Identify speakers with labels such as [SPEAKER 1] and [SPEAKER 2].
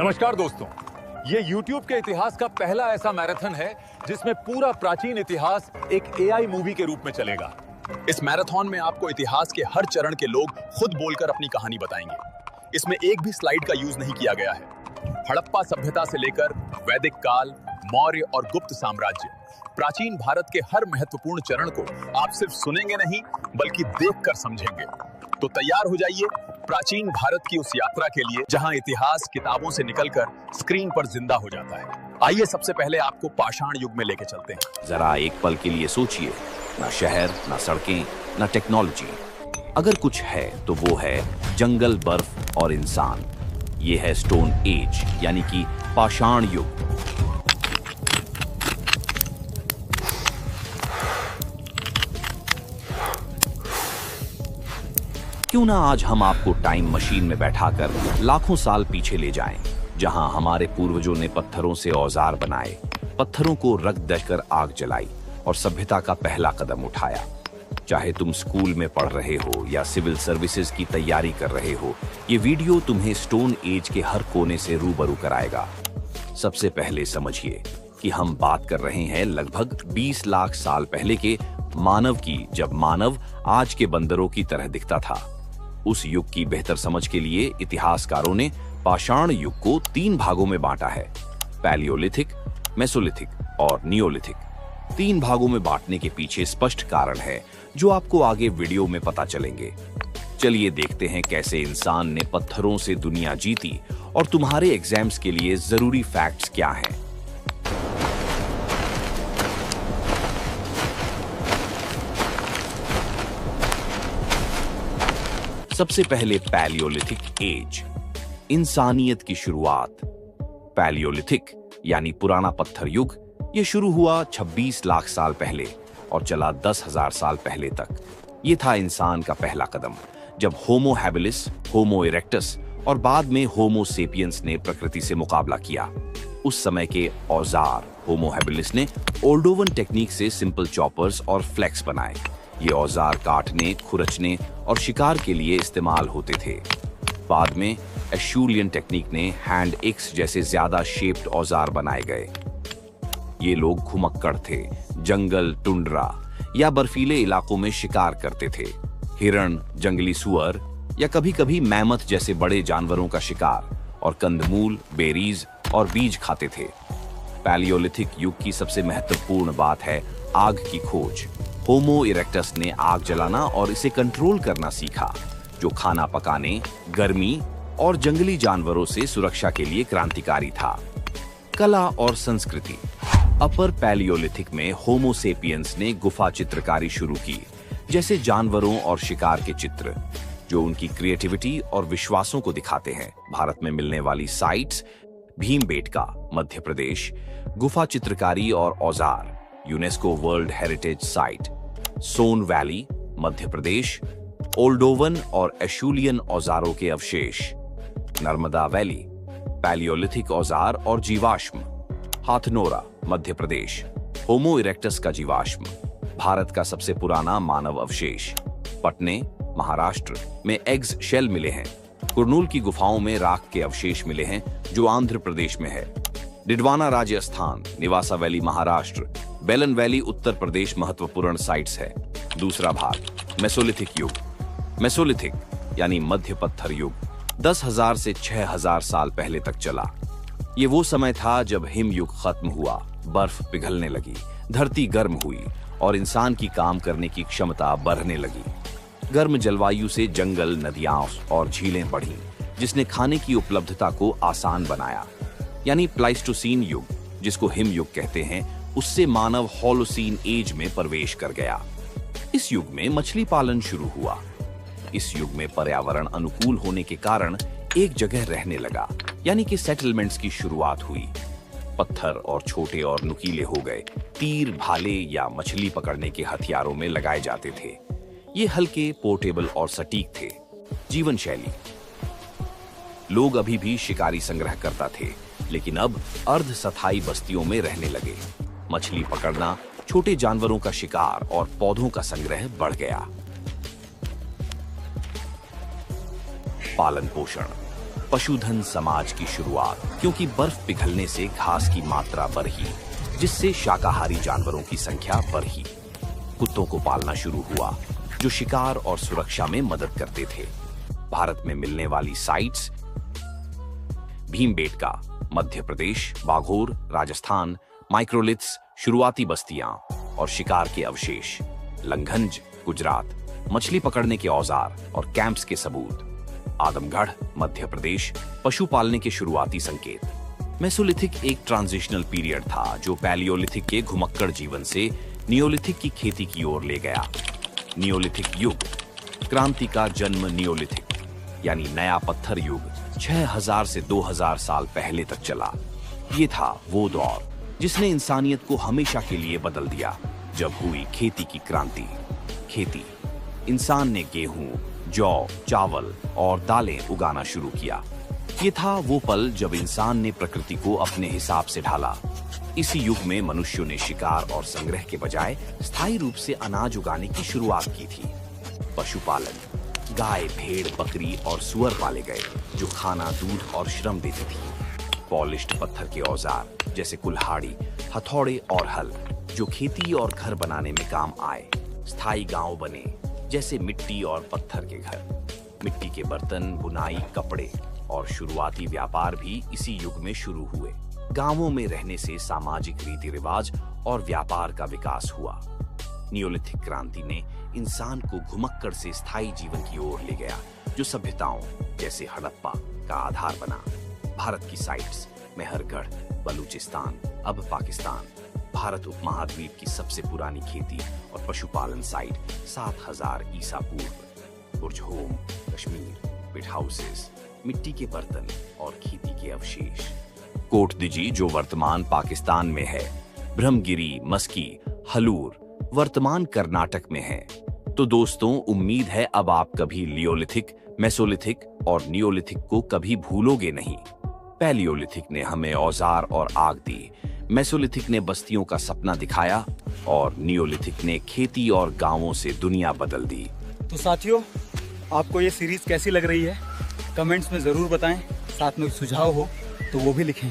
[SPEAKER 1] नमस्कार दोस्तों, ये YouTube के इतिहास का पहला ऐसा मैराथन है जिसमें पूरा प्राचीन इतिहास एक AI मूवी के रूप में चलेगा।
[SPEAKER 2] इस मैराथन में आपको इतिहास के हर चरण के लोग खुद बोलकर अपनी कहानी बताएंगे। इसमें एक भी स्लाइड का यूज नहीं किया गया है। हड़प्पा सभ्यता से लेकर वैदिक काल, मौर्य और गुप्त साम्राज्य, प्राचीन भारत के हर महत्वपूर्ण चरण को आप सिर्फ सुनेंगे नहीं बल्कि देखकर समझेंगे। तो तैयार हो जाइए प्राचीन भारत की उस यात्रा के लिए जहां इतिहास किताबों से निकलकर स्क्रीन पर जिंदा हो जाता है। आइए सबसे पहले आपको पाषाण युग में लेके चलते हैं।
[SPEAKER 3] जरा एक पल के लिए सोचिए, ना शहर, ना सड़कें, ना टेक्नोलॉजी। अगर कुछ है तो वो है जंगल, बर्फ और इंसान। ये है स्टोन एज, यानी कि पाषाण युग। क्यों ना आज हम आपको टाइम मशीन में बैठाकर लाखों साल पीछे ले जाएं, जहां हमारे पूर्वजों ने पत्थरों से औजार बनाए, पत्थरों को रख देकर आग जलाई और सभ्यता का पहला कदम उठाया। चाहे तुम स्कूल में पढ़ रहे हो या सिविल सर्विसेज की तैयारी कर रहे हो, ये वीडियो तुम्हें स्टोन एज के हर कोने से रूबरू कराएगा। सबसे पहले समझिए कि हम बात कर रहे हैं लगभग 20 लाख साल पहले के मानव की, जब मानव आज के बंदरों की तरह दिखता था। उस युग की बेहतर समझ के लिए इतिहासकारों ने पाषाण युग को 3 भागों में बांटा है: पैलियोलिथिक, मेसोलिथिक और नियोलिथिक। 3 भागों में बांटने के पीछे स्पष्ट कारण है जो आपको आगे वीडियो में पता चलेंगे। चलिए देखते हैं कैसे इंसान ने पत्थरों से दुनिया जीती और तुम्हारे एग्जाम्स के लिए जरूरी फैक्ट्स क्या हैं। सबसे पहले पैलियोलिथिक एज, इंसानियत की शुरुआत। पैलियोलिथिक यानी पुराना पत्थर युग, यह शुरू हुआ 26 लाख साल पहले और चला 10,000 साल पहले तक। यह था इंसान का पहला कदम, जब होमो हैबिलिस, होमो इरेक्टस और बाद में होमो सेपियंस ने प्रकृति से मुकाबला किया। उस समय के औजार, होमो हैबिलिस ने ओल्डोवन टेक्निक से सिंपल चॉपर्स और फ्लेक्स बनाए। ये औजार काटने, खुरचने और शिकार के लिए इस्तेमाल होते थे। बाद में एशूलियन टेक्निक ने हैंड एक्स जैसे ज्यादा शेप्ड औजार बनाए गए। ये लोग घुमक्कड़ थे, जंगल, टुंड्रा या बर्फीले इलाकों में शिकार करते थे। हिरण, जंगली सुअर या कभी-कभी मैमथ जैसे बड़े जानवरों का शिकार, और कंदमूल, बेरीज और बीज खाते थे। पैलियोलिथिक युग की सबसे महत्वपूर्ण बात है आग की खोज। होमो इरेक्टस ने आग जलाना और इसे कंट्रोल करना सीखा, जो खाना पकाने, गर्मी और जंगली जानवरों से सुरक्षा के लिए क्रांतिकारी था। कला और संस्कृति। अपर पैलियोलिथिक में होमो सेपियंस ने गुफा चित्रकारी शुरू की, जैसे जानवरों और शिकार के चित्र, जो उनकी क्रिएटिविटी और विश्वासों को दिखाते हैं। भारत में मिलने वाली साइट्स: भीमबेटका, मध्य प्रदेश, गुफा चित्रकारी और औजार, यूनेस्को वर्ल्ड हेरिटेज साइट; सोन वैली, मध्य प्रदेश, ओल्डोवन और एशूलियन औजारों के अवशेष; नर्मदा वैली, पैलियोलिथिक औजार और जीवाश्म; हाथनोरा, मध्य प्रदेश, होमो इरेक्टस का जीवाश्म, भारत का सबसे पुराना मानव अवशेष; पटने, महाराष्ट्र में एग्स शेल मिले हैं; कुरनूल की गुफाओं में राख के अवशेष मिले हैं, जो आंध्र प्रदेश में है; डिडवाना राजस्थान, निवासा वैली महाराष्ट्र, बेलन वैली उत्तर प्रदेश महत्वपूर्ण साइट्स है। दूसरा भाग, मेसोलिथिक युग। मेसोलिथिक यानी मध्य पत्थर युग 10,000 से 6,000 साल पहले तक चला। ये वो समय था जब हिम युग खत्म हुआ, बर्फ पिघलने लगी, धरती गर्म हुई और इंसान की काम करने की क्षमता बढ़ने लगी। गर्म जलवायु से जंगल, नदियां और झीलें बढ़ीं, जिसने खाने की उपलब्धता को आसान बनाया। यानी प्लाइस्टोसीन युग, जिसको हिम युग कहते हैं, उससे मानव होलोसीन एज में प्रवेश कर गया। इस युग में मछली पालन शुरू हुआ। इस युग में पर्यावरण अनुकूल होने के कारण एक जगह रहने लगा, यानी कि सेटलमेंट्स की शुरुआत हुई। पत्थर और छोटे और नुकीले हो गए। तीर, भाले या मछली पकड़ने के हथियारों में लगाए जाते थे। ये हल्के, पोर्टेबल और सटीक थे। जीवन शैली। लोग अभी भी शिकारी संग्रह करता थे, लेकिन अब अर्ध स्थायी बस्तियों में रहने लगे। मछली पकड़ना, छोटे जानवरों का शिकार और पौधों का संग्रह बढ़ गया। पालन पोषण। पशुधन समाज की शुरुआत, क्योंकि बर्फ पिघलने से घास की मात्रा बढ़ी, जिससे शाकाहारी जानवरों की संख्या बढ़ी। कुत्तों को पालना शुरू हुआ, जो शिकार और सुरक्षा में मदद करते थे। भारत में मिलने वाली साइट्स भीमबेटका, मध्य प्रदेश, बाघोर, राजस्थान, माइक्रोलिथ्स, शुरुआती बस्तियां और शिकार के अवशेष, लंघंज, गुजरात, मछली पकड़ने के औजार और कैंप्स के सबूत, आदमगढ़, मध्य प्रदेश, पशु पालने के शुरुआती संकेत। मेसोलिथिक एक ट्रांजिशनल पीरियड था जो पैलियोलिथिक के घुमक्कड़ जीवन से नियोलिथिक की खेती की ओर ले गया। नियोलिथिक युग, क्रांति का जन्म नियोलिथिक यानी नया पत्थर युग 6000 से 2000 साल पहले तक चला। ये था वो दौर जिसने इंसानियत को हमेशा के लिए बदल दिया, जब हुई खेती की क्रांति। खेती, इंसान ने गेहूं, जौ, चावल और दालें उगाना शुरू किया। ये था वो पल जब इंसान ने प्रकृति को अपने हिसाब से ढाला। इसी युग में मनुष्यों ने शिकार और संग्रह के बजाय स्थायी रूप से अनाज उगाने की शुरुआत की थी। पशुपालन, गाय, भेड़, बकरी और सुअर पाले गए जो खाना, दूध और श्रम देती थी। पॉलिश्ड पत्थर के औजार जैसे कुल्हाड़ी, हथौड़े और हल जो खेती और घर बनाने में काम आए। स्थायी गांव बने जैसे मिट्टी और पत्थर के घर। मिट्टी के बर्तन, बुनाई, कपड़े और शुरुआती व्यापार भी इसी युग में शुरू हुए। गांवों में रहने से सामाजिक रीति रिवाज और व्यापार का विकास हुआ। नियोलिथिक क्रांति ने इंसान को घुमक्कड़ से स्थायी जीवन की ओर ले गया, जो सभ्यताओं जैसे हड़प्पा का आधार बना। भारत की साइट्स मेहरगढ़, बलूचिस्तान, अब पाकिस्तान। भारत उपमहाद्वीप की सबसे पुरानी खेती और पशुपालन साइट 7000 ईसा पूर्व। बुर्जहोम, कश्मीर, पिट हाउसेस, मिट्टी के बर्तन और खेती के अवशेष। कोटदिजी जो वर्तमान पाकिस्तान में है, ब्रह्मगिरी, मस्की, हलूर वर्तमान कर्नाटक में है। तो दोस्तों, उम्मीद है अब आप कभी लियोलिथिक, मेसोलिथिक और नियोलिथिक को कभी भूलोगे नहीं। पैलियोलिथिक ने हमें औजार और आग दी, मेसोलिथिक ने बस्तियों का सपना दिखाया और नियोलिथिक ने खेती और गांवों से दुनिया बदल दी।
[SPEAKER 4] तो साथियों, आपको ये सीरीज कैसी लग रही है कमेंट्स में ज़रूर बताएं। साथ में सुझाव हो तो वो भी लिखें।